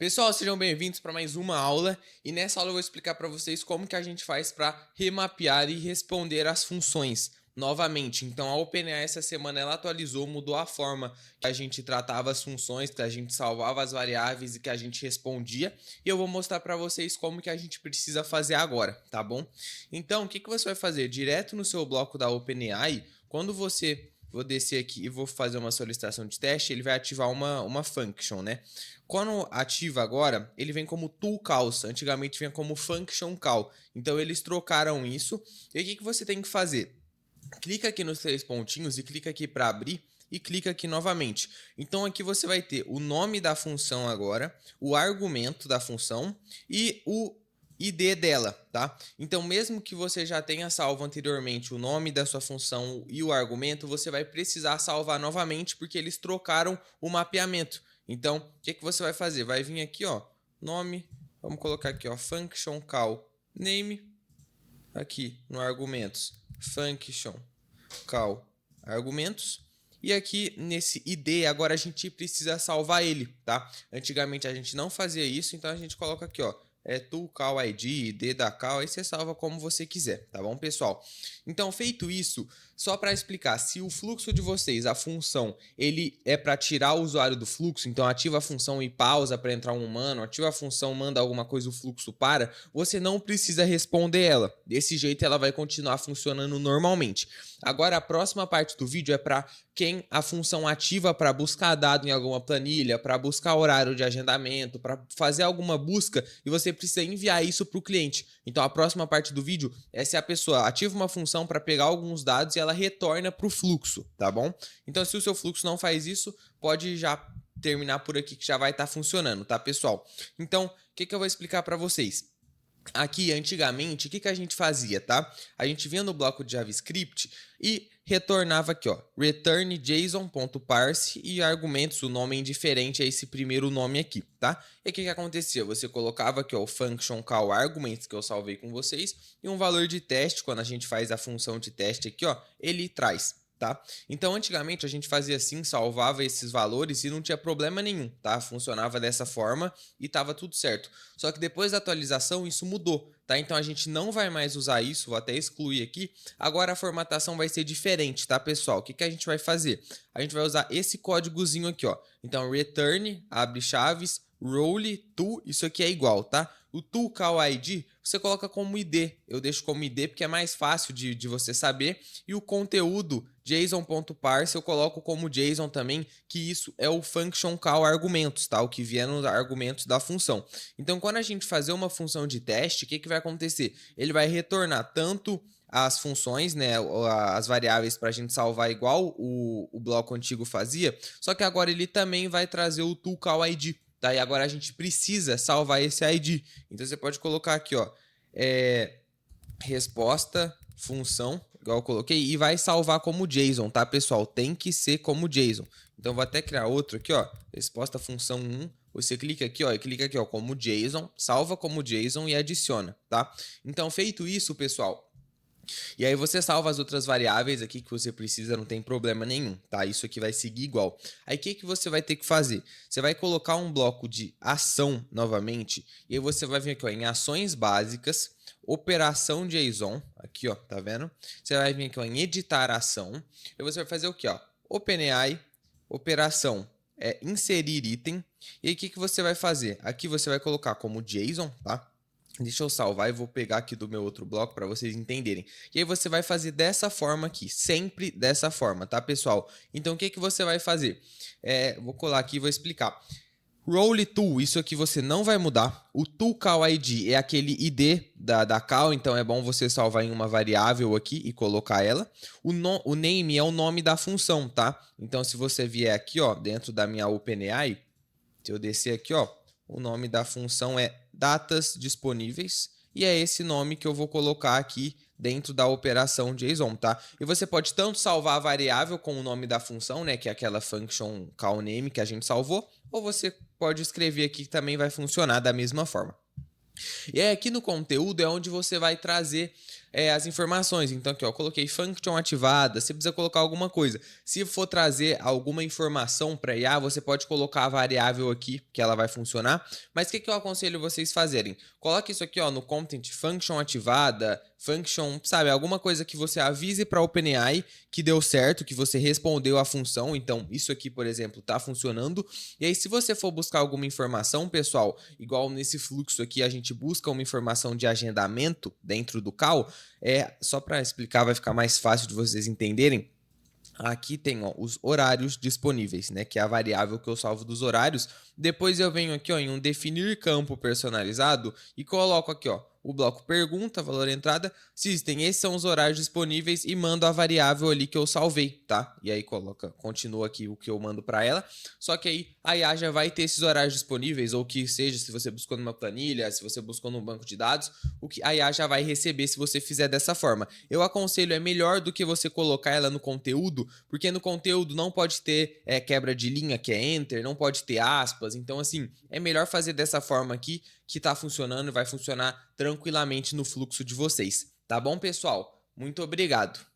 Pessoal, sejam bem-vindos para mais uma aula e nessa aula eu vou explicar para vocês como que a gente faz para remapear e responder às funções novamente. Então a OpenAI essa semana ela atualizou, mudou a forma que a gente tratava as funções, que a gente salvava as variáveis e que a gente respondia e eu vou mostrar para vocês como que a gente precisa fazer agora, tá bom? Então o que você vai fazer? Direto no seu bloco da OpenAI, quando você... Vou descer aqui e vou fazer uma solicitação de teste, ele vai ativar uma function, né? Quando ativa agora, ele vem como tool calls, antigamente vinha como function call. Então eles trocaram isso. E o que você tem que fazer? Clica aqui nos três pontinhos e clica aqui para abrir e clica aqui novamente. Então aqui você vai ter o nome da função agora, o argumento da função e o ID dela, tá? Então mesmo que você já tenha salvo anteriormente o nome da sua função e o argumento, você vai precisar salvar novamente porque eles trocaram o mapeamento. Então, o que você vai fazer? Vai vir aqui, ó, nome, vamos colocar aqui, ó, function call name, aqui no argumentos, function call argumentos, e aqui nesse ID agora a gente precisa salvar ele, tá? Antigamente a gente não fazia isso, então a gente coloca aqui, ó, tool call ID, ID da call, aí você salva como você quiser, tá bom, pessoal? Então, feito isso, só para explicar, se o fluxo de vocês, a função, ele é para tirar o usuário do fluxo, então ativa a função e pausa para entrar um humano, ativa a função, manda alguma coisa, o fluxo para, você não precisa responder ela. Desse jeito ela vai continuar funcionando normalmente. Agora a próxima parte do vídeo é para quem a função ativa para buscar dado em alguma planilha, para buscar horário de agendamento, para fazer alguma busca e você precisa enviar isso para o cliente. Então a próxima parte do vídeo é se a pessoa ativa uma função para pegar alguns dados e ela retorna para o fluxo, tá bom? Então se o seu fluxo não faz isso, pode já terminar por aqui que já vai estar funcionando, tá, pessoal? Então, o que eu vou explicar para vocês? Aqui, antigamente, o que a gente fazia, tá? A gente vinha no bloco de JavaScript e retornava aqui, ó, return json.parse e argumentos, o nome é indiferente a esse primeiro nome aqui, tá? E o que acontecia? Você colocava aqui, ó, o function call arguments, que eu salvei com vocês, e um valor de teste, quando a gente faz a função de teste aqui, ó, ele traz. Tá? Então, antigamente a gente fazia assim, salvava esses valores e não tinha problema nenhum, tá? Funcionava dessa forma e estava tudo certo. Só que depois da atualização isso mudou, tá? Então a gente não vai mais usar isso, vou até excluir aqui. Agora a formatação vai ser diferente, tá, pessoal? O que a gente vai fazer? A gente vai usar esse códigozinho aqui, ó. Então, return, abre chaves, role to, isso aqui é igual, tá? O tool call ID você coloca como ID, eu deixo como ID porque é mais fácil de você saber. E o conteúdo json.parse eu coloco como JSON também, que isso é o function call argumentos, tá? O que vier nos argumentos da função. Então quando a gente fazer uma função de teste, o que vai acontecer? Ele vai retornar tanto as funções, né, as variáveis para a gente salvar igual o bloco antigo fazia, só que agora ele também vai trazer o tool call ID. Tá? E agora a gente precisa salvar esse ID. Então você pode colocar aqui, ó, resposta, função, igual eu coloquei, e vai salvar como JSON, tá, pessoal? Tem que ser como JSON. Então vou até criar outro aqui, ó, resposta função 1. Você clica aqui, ó, e clica aqui, ó, como JSON, salva como JSON e adiciona, tá? Então feito isso, pessoal, e aí você salva as outras variáveis aqui que você precisa, não tem problema nenhum, tá? Isso aqui vai seguir igual. Aí o que você vai ter que fazer? Você vai colocar um bloco de ação novamente, e aí você vai vir aqui, ó, em ações básicas, operação JSON, aqui, ó, tá vendo? Você vai vir aqui, ó, em editar ação, e você vai fazer o que, ó? OpenAI, operação, inserir item, e aí o que você vai fazer? Aqui você vai colocar como JSON, tá? Deixa eu salvar e vou pegar aqui do meu outro bloco para vocês entenderem. E aí você vai fazer dessa forma aqui, sempre dessa forma, tá, pessoal? Então o que você vai fazer? Vou colar aqui e vou explicar. Role to, isso aqui você não vai mudar. O tool call ID é aquele ID da call, então é bom você salvar em uma variável aqui e colocar ela. O name é o nome da função, tá? Então se você vier aqui, ó, dentro da minha OpenAI, se eu descer aqui, ó, o nome da função é datas disponíveis e é esse nome que eu vou colocar aqui dentro da operação JSON, tá? E você pode tanto salvar a variável com o nome da função, né, que é aquela function call name que a gente salvou, ou você pode escrever aqui que também vai funcionar da mesma forma. E aí aqui no conteúdo é onde você vai trazer as informações. Então aqui, ó, eu coloquei function ativada, você precisa colocar alguma coisa. Se for trazer alguma informação para IA, você pode colocar a variável aqui, que ela vai funcionar. Mas o que eu aconselho vocês fazerem? Coloque isso aqui, ó, no content function ativada, function, sabe, alguma coisa que você avise para a OpenAI que deu certo, que você respondeu a função. Então, isso aqui, por exemplo, tá funcionando. E aí, se você for buscar alguma informação, pessoal, igual nesse fluxo aqui, a gente busca uma informação de agendamento dentro do call, só para explicar, vai ficar mais fácil de vocês entenderem. Aqui tem, ó, os horários disponíveis, né? Que é a variável que eu salvo dos horários. Depois eu venho aqui, ó, em um definir campo personalizado e coloco aqui, ó, o bloco pergunta, valor entrada, system, esses são os horários disponíveis e mando a variável ali que eu salvei, tá? E aí continua aqui o que eu mando para ela. Só que aí a IA já vai ter esses horários disponíveis, ou que seja, se você buscou numa planilha, se você buscou num banco de dados, o que a IA já vai receber se você fizer dessa forma. Eu aconselho, é melhor do que você colocar ela no conteúdo, porque no conteúdo não pode ter quebra de linha, que é enter, não pode ter aspas. Então, assim, é melhor fazer dessa forma aqui, que tá funcionando e vai funcionar tranquilamente no fluxo de vocês. Tá bom, pessoal? Muito obrigado.